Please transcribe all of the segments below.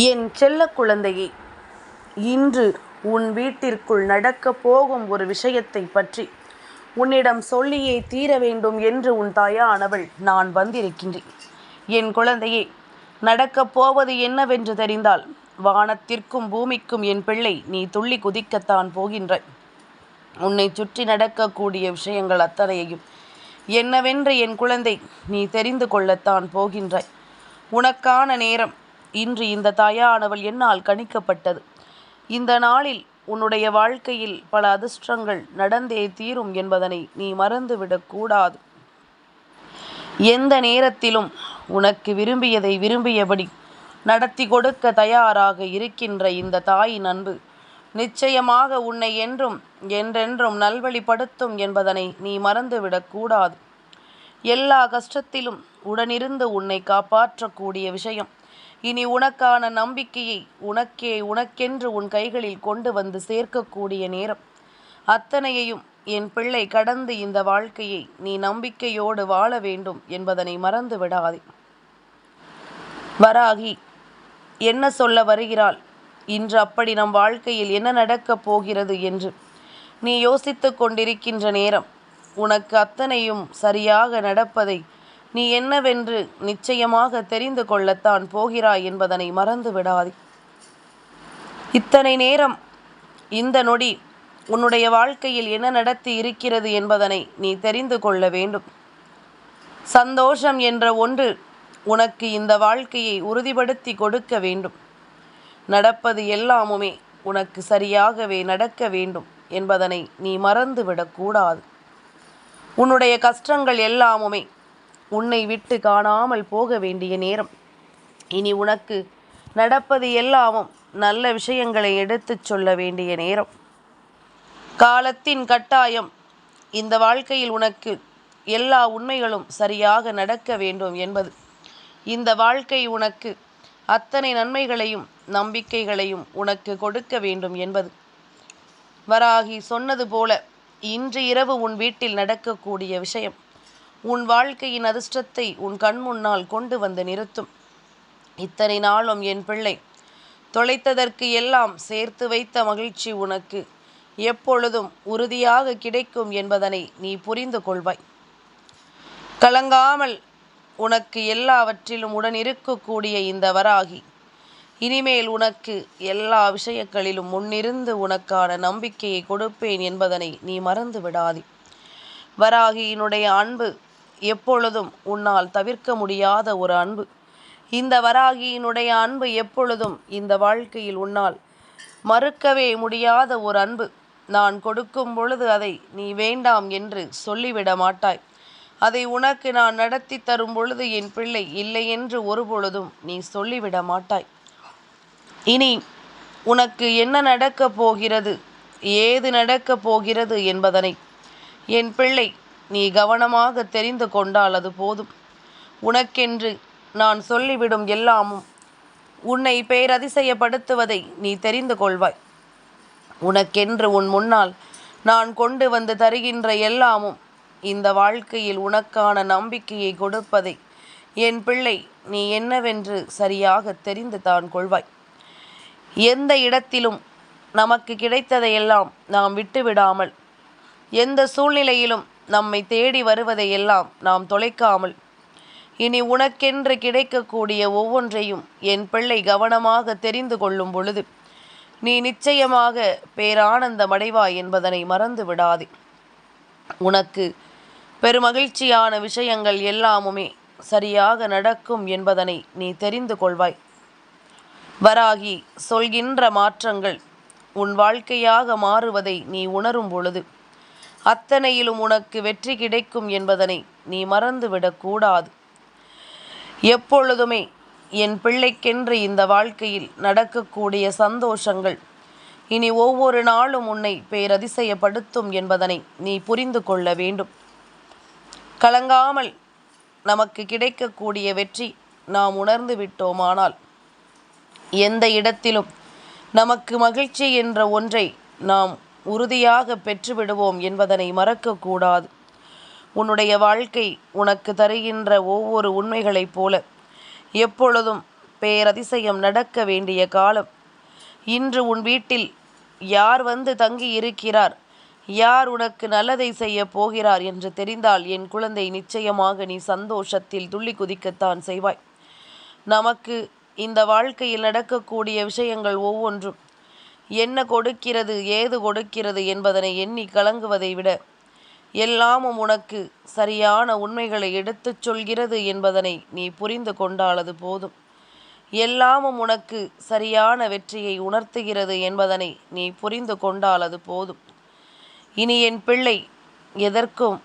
என் செல்ல குழந்தையே, இன்று உன் வீட்டிற்குள் நடக்கப் போகும் ஒரு விஷயத்தை பற்றி உன்னிடம் சொல்லியே தீர வேண்டும் என்று உன் தாயானவள் நான் வந்திருக்கின்றேன். என் குழந்தையே, நடக்கப் போவது என்னவென்று தெரிந்தால் வானத்திற்கும் பூமிக்கும் என் பிள்ளை நீ துள்ளி குதிக்கத்தான் போகின்றாய். உன்னை சுற்றி நடக்கக்கூடிய விஷயங்கள் அத்தனையையும் என்னவென்று என் குழந்தை நீ தெரிந்து கொள்ளத்தான் போகின்றாய். உனக்கான நேரம் இன்று இந்த தாயானவள் என்னால் கணிக்கப்பட்டது. இந்த நாளில் உன்னுடைய வாழ்க்கையில் பல அதிர்ஷ்டங்கள் நடந்தே தீரும் என்பதனை நீ மறந்துவிடக்கூடாது. எந்த நேரத்திலும் உனக்கு விரும்பியதை விரும்பியபடி நடத்தி கொடுக்க தயாராக இருக்கின்ற இந்த தாயின் அன்பு நிச்சயமாக உன்னை என்றென்றும் நல்வழிப்படுத்தும் என்பதனை நீ மறந்துவிடக்கூடாது. எல்லா கஷ்டத்திலும் உடனிருந்து உன்னை காப்பாற்றக்கூடிய விஷயம் இனி உனக்கான நம்பிக்கையை உனக்கென்று உன் கைகளில் கொண்டு வந்து சேர்க்கக்கூடிய நேரம். அத்தனையையும் என் பிள்ளை கடந்து இந்த வாழ்க்கையை நீ நம்பிக்கையோடு வாழ வேண்டும் என்பதனை மறந்து விடாதே. வராகி என்ன சொல்ல வருகிறாள், இன்று அப்படி நம் வாழ்க்கையில் என்ன நடக்கப் போகிறது என்று நீ யோசித்து கொண்டிருக்கின்ற நேரம், உனக்கு அத்தனையும் சரியாக நடப்பதை நீ என்னவென்று நிச்சயமாக தெரிந்து கொள்ளத்தான் போகிறாய் என்பதனை மறந்து விடாதே. இத்தனை நேரம் இந்த நொடி உன்னுடைய வாழ்க்கையில் என்ன நடத்தி இருக்கிறது என்பதனை நீ தெரிந்து கொள்ள வேண்டும். சந்தோஷம் என்ற ஒன்று உனக்கு இந்த வாழ்க்கையை உறுதிப்படுத்தி கொடுக்க வேண்டும். நடப்பது எல்லாமுமே உனக்கு சரியாகவே நடக்க வேண்டும் என்பதனை நீ மறந்து விடக்கூடாது. உன்னுடைய கஷ்டங்கள் எல்லாமுமே உன்னை விட்டு காணாமல் போக வேண்டிய நேரம். இனி உனக்கு நடப்பது எல்லாமும் நல்ல விஷயங்களை எடுத்துச் சொல்ல வேண்டிய நேரம். காலத்தின் கட்டாயம் இந்த வாழ்க்கையில் உனக்கு எல்லா உண்மைகளும் சரியாக நடக்க வேண்டும் என்பது. இந்த வாழ்க்கை உனக்கு அத்தனை நன்மைகளையும் நம்பிக்கைகளையும் உனக்கு கொடுக்க வேண்டும் என்பது. வராகி சொன்னது போல இன்று இரவு உன் வீட்டில் நடக்கக்கூடிய விஷயம் உன் வாழ்க்கையின் அதிர்ஷ்டத்தை உன் கண் முன்னால் கொண்டு வந்து நிறுத்தும். இத்தனை நாளும் என் பிள்ளை தொலைத்ததற்கு எல்லாம் சேர்த்து வைத்த மகிழ்ச்சி உனக்கு எப்பொழுதும் உறுதியாக கிடைக்கும் என்பதனை நீ புரிந்து கொள்வாய். கலங்காமல் உனக்கு எல்லாவற்றிலும் உடன் இருக்கக்கூடிய இந்த வராகி இனிமேல் உனக்கு எல்லா விஷயங்களிலும் முன்னிருந்து உனக்கான நம்பிக்கையை கொடுப்பேன் என்பதனை நீ மறந்து விடாதே. வராகியினுடைய அன்பு எப்பொழுதும் உன்னால் தவிர்க்க முடியாத ஒரு அன்பு. இந்த வராகியினுடைய அன்பு எப்பொழுதும் இந்த வாழ்க்கையில் உன்னால் மறுக்கவே முடியாத ஒரு அன்பு. நான் கொடுக்கும் பொழுது அதை நீ வேண்டாம் என்று சொல்லிவிட மாட்டாய். அதை உனக்கு நான் நடத்தி தரும் பொழுது என் பிள்ளை இல்லை என்று ஒருபொழுதும் நீ சொல்லிவிட மாட்டாய். இனி உனக்கு என்ன நடக்கப் போகிறது, ஏது நடக்கப் போகிறது என்பதனை என் பிள்ளை நீ கவனமாக தெரிந்து கொண்டால் அது போதும். உனக்கென்று நான் சொல்லிவிடும் எல்லாமும் உன்னை பேரதிசயப்படுத்துவதை நீ தெரிந்து கொள்வாய். உனக்கென்று உன் முன்னால் நான் கொண்டு வந்து தருகின்ற எல்லாமும் இந்த வாழ்க்கையில் உனக்கான நம்பிக்கையை கொடுப்பதை என் பிள்ளை நீ என்னவென்று சரியாக தெரிந்து தான் கொள்வாய். எந்த இடத்திலும் நமக்கு கிடைத்ததையெல்லாம் நாம் விட்டுவிடாமல், எந்த சூழ்நிலையிலும் நம்மை தேடி வருவதையெல்லாம் நாம் தொலைக்காமல், இனி உனக்கென்று கிடைக்கக்கூடிய ஒவ்வொன்றையும் என் பிள்ளை கவனமாக தெரிந்து கொள்ளும் பொழுது நீ நிச்சயமாக பேரானந்தமடைவாய் என்பதனை மறந்து விடாதே. உனக்கு பெருமகிழ்ச்சியான விஷயங்கள் எல்லாமுமே சரியாக நடக்கும் என்பதனை நீ தெரிந்து கொள்வாய். வராகி சொல்கின்ற மாற்றங்கள் உன் வாழ்க்கையாக மாறுவதை நீ உணரும் பொழுது அத்தனையிலும் உனக்கு வெற்றி கிடைக்கும் என்பதனை நீ மறந்துவிடக்கூடாது. எப்பொழுதுமே என் பிள்ளைக்கென்று இந்த வாழ்க்கையில் நடக்கக்கூடிய சந்தோஷங்கள் இனி ஒவ்வொரு நாளும் உன்னை பேரதிசயப்படுத்தும் என்பதனை நீ புரிந்து கொள்ள வேண்டும். கலங்காமல் நமக்கு கிடைக்கக்கூடிய வெற்றி நாம் உணர்ந்து விட்டோமானால் எந்த இடத்திலும் நமக்கு மகிழ்ச்சி என்ற ஒன்றை நாம் உறுதியாக பெற்றுவிடுவோம் என்பதனை மறக்கக்கூடாது. உன்னுடைய வாழ்க்கை உனக்கு தருகின்ற ஒவ்வொரு உண்மைகளைப் போல எப்பொழுதும் பேரதிசயம் நடக்க வேண்டிய காலம். இன்று உன் வீட்டில் யார் வந்து தங்கி இருக்கிறார், யார் உனக்கு நல்லதை செய்ய போகிறார் என்று தெரிந்தால் என் குழந்தை, நிச்சயமாக நீ சந்தோஷத்தில் துள்ளி குதிக்கத்தான் செய்வாய். நமக்கு இந்த வாழ்க்கையில் நடக்கக்கூடிய விஷயங்கள் ஒவ்வொன்றும் என்ன கொடுக்கிறது, ஏது கொடுக்கிறது என்பதனை எண்ணி கலங்குவதை விட, எல்லாமும் உனக்கு சரியான உண்மைகளை எடுத்துச் சொல்கிறது என்பதனை நீ புரிந்து கொண்டாலது போதும். எல்லாமும் உனக்கு சரியான வெற்றியை உணர்த்துகிறது என்பதனை நீ புரிந்து கொண்டாலது போதும். இனி என் பிள்ளை, எதற்கும்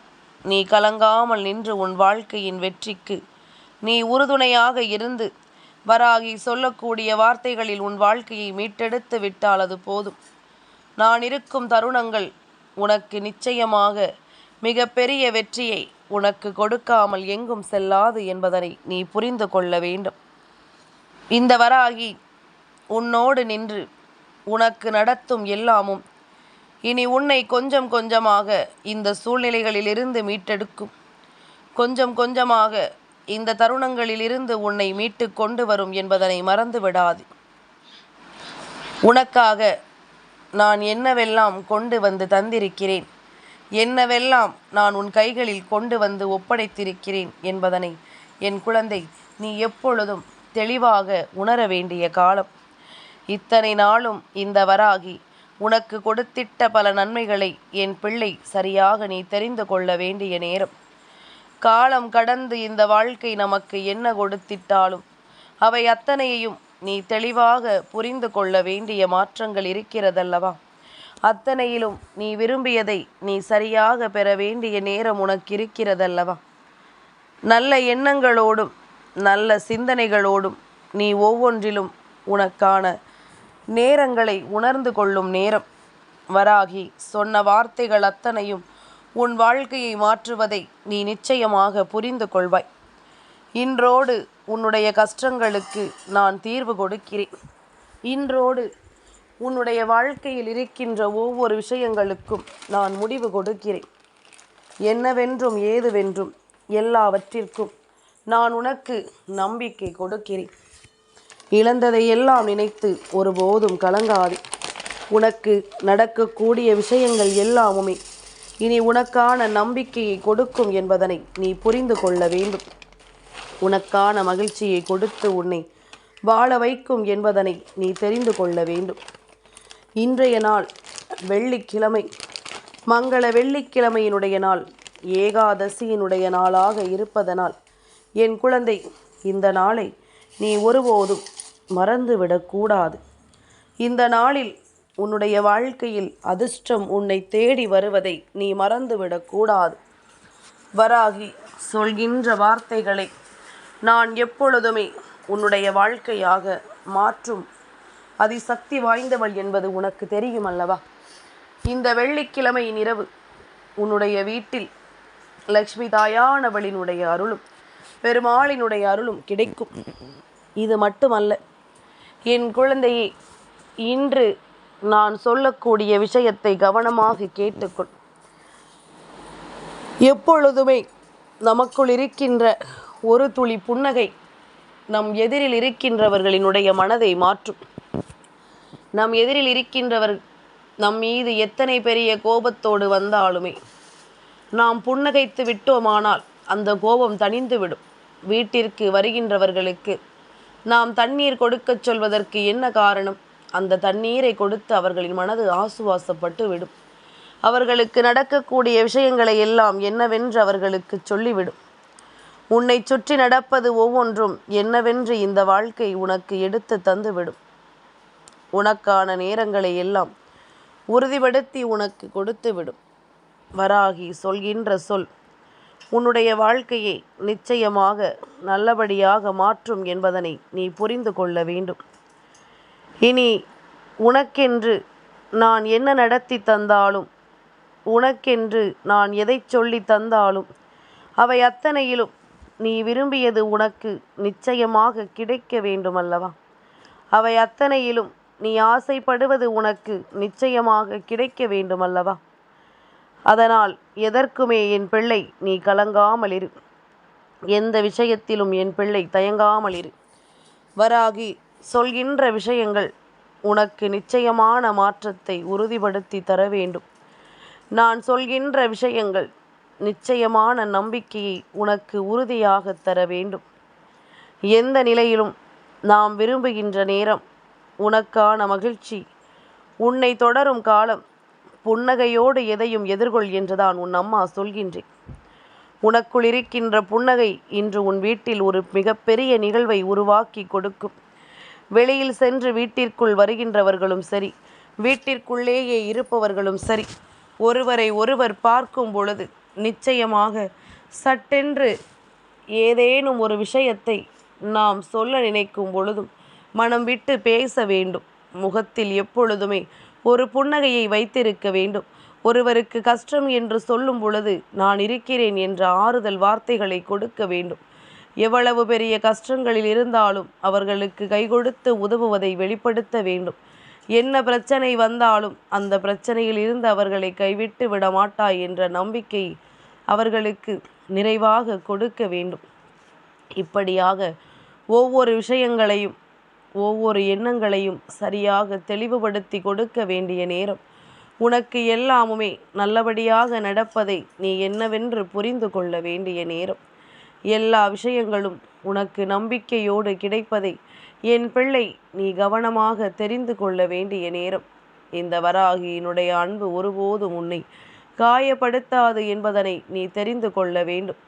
நீ கலங்காமல் நின்று உன் வாழ்க்கையின் வெற்றிக்கு நீ உறுதுணையாக இருந்து வராகி சொல்லக்கூடிய வார்த்தைகளில் உன் வாழ்க்கையை மீட்டெடுத்து விட்டால் அது போதும். நான் இருக்கும் தருணங்கள் உனக்கு நிச்சயமாக மிக பெரிய வெற்றியை உனக்கு கொடுக்காமல் எங்கும் செல்லாது என்பதனை நீ புரிந்து கொள்ள வேண்டும். இந்த வராகி உன்னோடு நின்று உனக்கு நடத்தும் எல்லாமும் இனி உன்னை கொஞ்சம் கொஞ்சமாக இந்த சூழ்நிலைகளிலிருந்து மீட்டெடுக்கும். கொஞ்சம் கொஞ்சமாக இந்த தருணங்களிலிருந்து உன்னை மீட்டு கொண்டு வரும் என்பதனை மறந்து விடாது. உனக்காக நான் என்னவெல்லாம் கொண்டு வந்து தந்திருக்கிறேன், என்னவெல்லாம் நான் உன் கைகளில் கொண்டு வந்து ஒப்படைத்திருக்கிறேன் என்பதனை என் குழந்தை, நீ எப்பொழுதும் தெளிவாக உணர வேண்டிய காலம். இத்தனை நாளும் இந்த வராகி உனக்கு கொடுத்திட்ட பல நன்மைகளை என் பிள்ளை சரியாக நீ தெரிந்து கொள்ள வேண்டிய நேரம். காலம் கடந்து இந்த வாழ்க்கை நமக்கு என்ன கொடுத்திட்டாலும் அவை அத்தனையையும் நீ தெளிவாக புரிந்து கொள்ள வேண்டிய மாற்றங்கள் இருக்கிறதல்லவா? அத்தனையிலும் நீ விரும்பியதை நீ சரியாக பெற வேண்டிய நேரம் உனக்கு இருக்கிறதல்லவா? நல்ல எண்ணங்களோடும் நல்ல சிந்தனைகளோடும் நீ ஒவ்வொன்றிலும் உனக்கான நேரங்களை உணர்ந்து கொள்ளும் நேரம். வராகி சொன்ன வார்த்தைகள் அத்தனையும் உன் வாழ்க்கையை மாற்றுவதை நீ நிச்சயமாக புரிந்து கொள்வாய். இன்றோடு உன்னுடைய கஷ்டங்களுக்கு நான் தீர்வு கொடுக்கிறேன். இன்றோடு உன்னுடைய வாழ்க்கையில் இருக்கின்ற ஒவ்வொரு விஷயங்களுக்கும் நான் முடிவு கொடுக்கிறேன். என்னவென்றும் ஏதுவென்றும் எல்லாவற்றிற்கும் நான் உனக்கு நம்பிக்கை கொடுக்கிறேன். இழந்ததை எல்லாம் நினைத்து ஒருபோதும் கலங்காதே. உனக்கு நடக்கக்கூடிய விஷயங்கள் எல்லாமுமே இனி உனக்கான நம்பிக்கையை கொடுக்கும் என்பதனை நீ புரிந்து கொள்ள வேண்டும். உனக்கான மகிழ்ச்சியை கொடுத்து உன்னை வாழ வைக்கும் என்பதனை நீ தெரிந்து கொள்ள வேண்டும். இன்றைய நாள் வெள்ளிக்கிழமை, மங்கள வெள்ளிக்கிழமையினுடைய நாள், ஏகாதசியினுடைய நாளாக இருப்பதனால் என் குழந்தை, இந்த நாளை நீ ஒருபோதும் மறந்துவிடக்கூடாது. இந்த நாளில் உன்னுடைய வாழ்க்கையில் அதிர்ஷ்டம் உன்னை தேடி வருவதை நீ மறந்துவிடக்கூடாது. வராகி சொல்கின்ற வார்த்தைகளை நான் எப்பொழுதுமே உன்னுடைய வாழ்க்கையாக மாற்றும் அதிசக்தி வாய்ந்தவள் என்பது உனக்கு தெரியும் அல்லவா? இந்த வெள்ளிக்கிழமையின் இரவு உன்னுடைய வீட்டில் லக்ஷ்மி தாயானவளினுடைய அருளும் பெருமாளினுடைய அருளும் கிடைக்கும். இது மட்டுமல்ல என் குழந்தையே, இன்று நான் சொல்லக்கூடிய விஷயத்தை கவனமாக கேட்டுக்கொள். எப்பொழுதுமே நமக்குள் இருக்கின்ற ஒரு துளி புன்னகை நம் எதிரில் இருக்கின்றவர்களினுடைய மனதை மாற்றும். நம் எதிரில் இருக்கின்றவர் நம் மீது எத்தனை பெரிய கோபத்தோடு வந்தாலுமே நாம் புன்னகைத்து விட்டோமானால் அந்த கோபம் தணிந்துவிடும். வீட்டிற்கு வருகின்றவர்களுக்கு நாம் தண்ணீர் கொடுக்கச் சொல்வதற்கு என்ன காரணம்? அந்த தண்ணீரை கொடுத்து அவர்களின் மனது ஆசுவாசப்பட்டு விடும். அவர்களுக்கு நடக்கக்கூடிய விஷயங்களை எல்லாம் என்னவென்று அவர்களுக்கு சொல்லிவிடும். உன்னை சுற்றி நடப்பது ஒவ்வொன்றும் என்னவென்று இந்த வாழ்க்கை உனக்கு எடுத்து தந்துவிடும். உனக்கான நேரங்களை எல்லாம் உறுதிப்படுத்தி உனக்கு கொடுத்துவிடும். வராகி சொல்கின்ற சொல் உன்னுடைய வாழ்க்கையை நிச்சயமாக நல்லபடியாக மாற்றும் என்பதனை நீ புரிந்து கொள்ள வேண்டும். இனி உனக்கென்று நான் என்ன நடத்தி தந்தாலும், உனக்கென்று நான் எதை சொல்லி தந்தாலும் அவை அத்தனையிலும் நீ விரும்பியது உனக்கு நிச்சயமாக கிடைக்க வேண்டுமல்லவா? அவை அத்தனையிலும் நீ ஆசைப்படுவது உனக்கு நிச்சயமாக கிடைக்க வேண்டுமல்லவா? அதனால் எதற்குமே என் பிள்ளை நீ கலங்காமல் இரு. எந்த விஷயத்திலும் என் பிள்ளை தயங்காமல் இரு. வராகி சொல்கின்ற விஷயங்கள் உனக்கு நிச்சயமான மாற்றத்தை உறுதிப்படுத்தி தர வேண்டும். நான் சொல்கின்ற விஷயங்கள் நிச்சயமான நம்பிக்கையை உனக்கு உறுதியாக தர வேண்டும். எந்த நிலையிலும் நாம் விரும்புகின்ற நேரம், உனக்கான மகிழ்ச்சி, உன்னை தொடரும் காலம், புன்னகையோடு எதையும் எதிர்கொள் என்றுதான் உன் அம்மா சொல்கின்றேன். உனக்குள் இருக்கின்ற புன்னகை இன்று உன் வீட்டில் ஒரு மிகப்பெரிய நிகழ்வை உருவாக்கி கொடுக்கும். வெளியில் சென்று வீட்டிற்குள் வருகின்றவர்களும் சரி, வீட்டிற்குள்ளேயே இருப்பவர்களும் சரி, ஒருவரை ஒருவர் பார்க்கும் பொழுது நிச்சயமாக சட்டென்று ஏதேனும் ஒரு விஷயத்தை நாம் சொல்ல நினைக்கும் பொழுதும் மனம் விட்டு பேச வேண்டும். முகத்தில் எப்பொழுதுமே ஒரு புன்னகையை வைத்திருக்க வேண்டும். ஒருவருக்கு கஷ்டம் என்று சொல்லும் பொழுது நான் இருக்கிறேன் என்ற ஆறுதல் வார்த்தைகளை கொடுக்க வேண்டும். எவ்வளவு பெரிய கஷ்டங்களில் இருந்தாலும் அவர்களுக்கு கை கொடுத்து உதவுவதை வெளிப்படுத்த வேண்டும். என்ன பிரச்சனை வந்தாலும் அந்த பிரச்சனையில் இருந்து அவர்களை கைவிட்டு விடமாட்டாய் என்ற நம்பிக்கை அவர்களுக்கு நிறைவாக கொடுக்க வேண்டும். இப்படியாக ஒவ்வொரு விஷயங்களையும் ஒவ்வொரு எண்ணங்களையும் சரியாக தெளிவுபடுத்தி கொடுக்க வேண்டிய நேரம், உனக்கு எல்லாமுமே நல்லபடியாக நடப்பதை நீ என்னவென்று புரிந்து கொள்ள வேண்டிய நேரம், எல்லா விஷயங்களும் உனக்கு நம்பிக்கையோடு கிடைப்பதை என் பிள்ளை நீ கவனமாக தெரிந்து கொள்ள வேண்டிய நேரம். இந்த வராகியினுடைய அன்பு ஒருபோதும் உன்னை காயப்படுத்தாது என்பதனை நீ தெரிந்து கொள்ள வேண்டும்.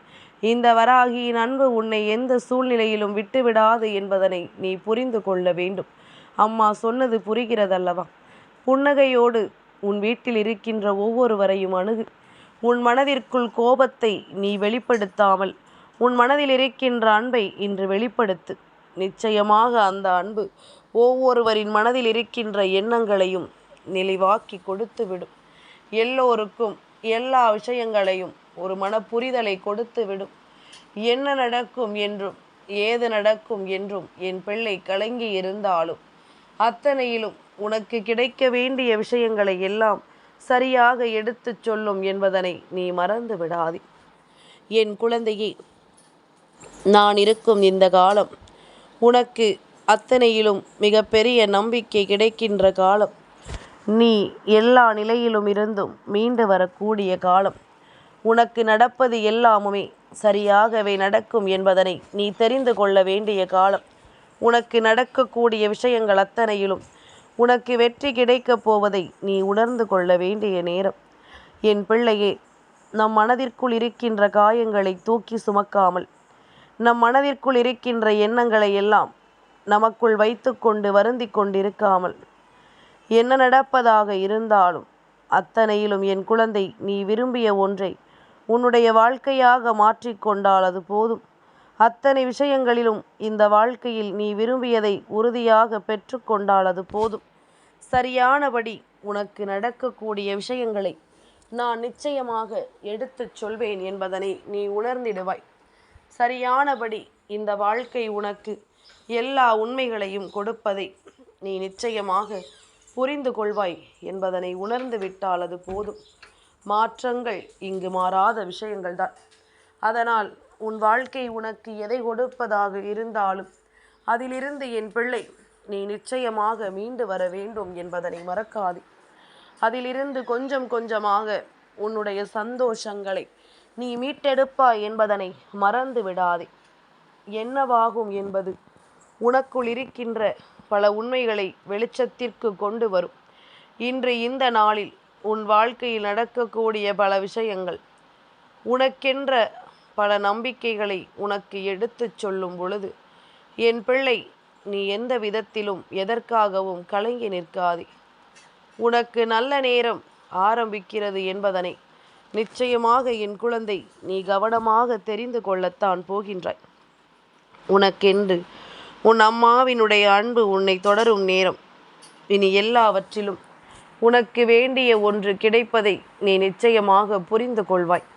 இந்த வராகியின் அன்பு உன்னை எந்த சூழ்நிலையிலும் விட்டுவிடாது என்பதனை நீ புரிந்து கொள்ள வேண்டும். அம்மா சொன்னது புரிகிறதல்லவா? புன்னகையோடு உன் வீட்டில் இருக்கின்ற ஒவ்வொருவரையும் அணுகு. உன் மனதிற்குள் கோபத்தை நீ வெளிப்படுத்தாமல் உன் மனதில் இருக்கின்ற அன்பை இன்று வெளிப்படுத்து. நிச்சயமாக அந்த அன்பு ஒவ்வொருவரின் மனதில் இருக்கின்ற எண்ணங்களையும் நிலைவாக்கி கொடுத்து விடும். எல்லோருக்கும் எல்லா விஷயங்களையும் ஒரு மனப்புரிதலை கொடுத்து விடும். என்ன நடக்கும் என்றும் ஏது நடக்கும் என்றும் என் பிள்ளை கலங்கி இருந்தாலும் அத்தனையிலும் உனக்கு கிடைக்க வேண்டிய விஷயங்களை எல்லாம் சரியாக எடுத்துச் சொல்லும் என்பதனை நீ மறந்து விடாதே. என் குழந்தையே, நான் இருக்கும் இந்த காலம் உனக்கு அத்தனையிலும் மிகப்பெரிய நம்பிக்கை கிடைக்கின்ற காலம். நீ எல்லா நிலையிலும் இருந்தும் மீண்டு வரக்கூடிய காலம். உனக்கு நடப்பது எல்லாமுமே சரியாகவே நடக்கும் என்பதனை நீ தெரிந்து கொள்ள வேண்டிய காலம். உனக்கு நடக்கக்கூடிய விஷயங்கள் அத்தனையிலும் உனக்கு வெற்றி கிடைக்கப் போவதை நீ உணர்ந்து கொள்ள வேண்டிய நேரம். என் பிள்ளையே, நம் மனதிற்குள் இருக்கின்ற காயங்களை தூக்கி சுமக்காமல், நம் மனதிற்குள் இருக்கின்ற எண்ணங்களை எல்லாம் நமக்குள் வைத்து கொண்டு வருந்தி கொண்டிருக்காமல், என்ன நடப்பதாக இருந்தாலும் அத்தனையிலும் என் குழந்தை நீ விரும்பிய ஒன்றை உன்னுடைய வாழ்க்கையாக மாற்றிக்கொண்டால் அது போதும். அத்தனை விஷயங்களிலும் இந்த வாழ்க்கையில் நீ விரும்பியதை உறுதியாக பெற்றுக்கொண்டால் அது போதும். சரியானபடி உனக்கு நடக்கக்கூடிய விஷயங்களை நான் நிச்சயமாக எடுத்துச் சொல்வேன் என்பதனை நீ உணர்ந்திடுவாய். சரியானபடி இந்த வாழ்க்கை உனக்கு எல்லா உண்மைகளையும் கொடுப்பதை நீ நிச்சயமாக புரிந்து கொள்வாய் என்பதனை உணர்ந்து விட்டால் அது போதும். மாற்றங்கள் இங்கு மாறாத விஷயங்கள்தான். அதனால் உன் வாழ்க்கை உனக்கு எதை கொடுப்பதாக இருந்தாலும் அதிலிருந்து என் பிள்ளை நீ நிச்சயமாக மீண்டு வர வேண்டும் என்பதனை மறக்காதே. அதிலிருந்து கொஞ்சம் கொஞ்சமாக உன்னுடைய சந்தோஷங்களை நீ மீட்டெடுப்பாய் என்பதனை மறந்து விடாதே. என்னவாகும் என்பது உனக்குள் இருக்கின்ற பல உண்மைகளை வெளிச்சத்திற்கு கொண்டு வரும். இன்று இந்த நாளில் உன் வாழ்க்கையில் நடக்கக்கூடிய பல விஷயங்கள் உனக்கென்ற பல நம்பிக்கைகளை உனக்கு எடுத்துச் சொல்லும் பொழுது என் பிள்ளை நீ எந்த விதத்திலும் எதற்காகவும் கலங்கி நிற்காதே. உனக்கு நல்ல நேரம் ஆரம்பிக்கிறது என்பதனை நிச்சயமாக என் குழந்தை நீ கவனமாக தெரிந்து கொள்ளத்தான் போகின்றாய். உனக்கென்று உன் அம்மாவினுடைய அன்பு உன்னை தொடரும் நேரம். இனி எல்லாவற்றிலும் உனக்கு வேண்டிய ஒன்று கிடைப்பதை நீ நிச்சயமாக புரிந்து கொள்வாய்.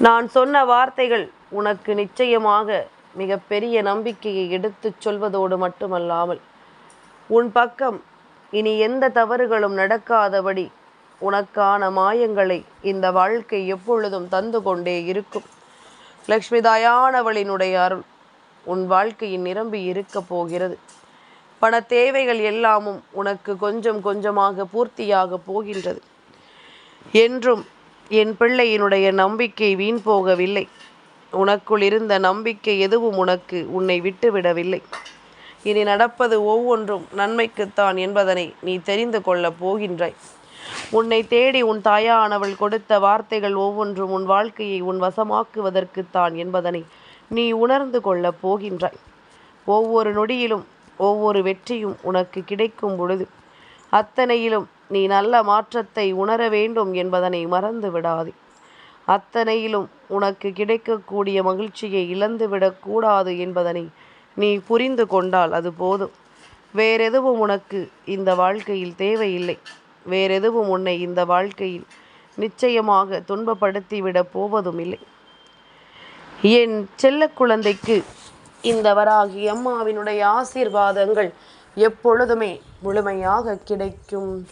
நான் சொன்ன வார்த்தைகள் உனக்கு நிச்சயமாக மிகப்பெரிய நம்பிக்கையை எடுத்துச் சொல்வதோடு மட்டுமல்லாமல் உன் பக்கம் இனி எந்த தவறுகளும் நடக்காதபடி உனக்கான மாயங்களை இந்த வாழ்க்கை எப்பொழுதும் தந்து கொண்டே இருக்கும். லக்ஷ்மி தாயானவளினுடைய அருள் உன் வாழ்க்கையில் நிரம்பி இருக்க போகிறது. பண தேவைகள் எல்லாமும் உனக்கு கொஞ்சம் கொஞ்சமாக பூர்த்தியாக போகின்றது. என்றும் என் பிள்ளையினுடைய நம்பிக்கை வீண் போகவில்லை. உனக்குள் இருந்த நம்பிக்கை எதுவும் உன்னை விட்டுவிடவில்லை. இனி நடப்பது ஒவ்வொன்றும் நன்மைக்குத்தான் என்பதனை நீ தெரிந்து கொள்ளப் போகின்றாய். உன்னை தேடி உன் தாயானவள் கொடுத்த வார்த்தைகள் ஒவ்வொன்றும் உன் வாழ்க்கையை உன் வசமாக்குவதற்குத்தான் என்பதனை நீ உணர்ந்து கொள்ளப் போகின்றாய். ஒவ்வொரு நொடியிலும் ஒவ்வொரு வெற்றியும் உனக்கு கிடைக்கும் பொழுது அத்தனையிலும் நீ நல்ல மாற்றத்தை உணர வேண்டும் என்பதனை மறந்து விடாதே. அத்தனையிலும் உனக்கு கிடைக்கக்கூடிய மகிழ்ச்சியை இழந்துவிடக்கூடாது என்பதனை நீ புரிந்து கொண்டால் அது போதும். வேறெதுவும் உனக்கு இந்த வாழ்க்கையில் தேவையில்லை. வேறெதுவும் உன்னை இந்த வாழ்க்கையில் நிச்சயமாக துன்பப்படுத்திவிடப் போவதும் இல்லை. என் செல்ல குழந்தைக்கு இந்த வராகி அம்மாவினுடைய ஆசீர்வாதங்கள் எப்பொழுதுமே முழுமையாக கிடைக்கும்.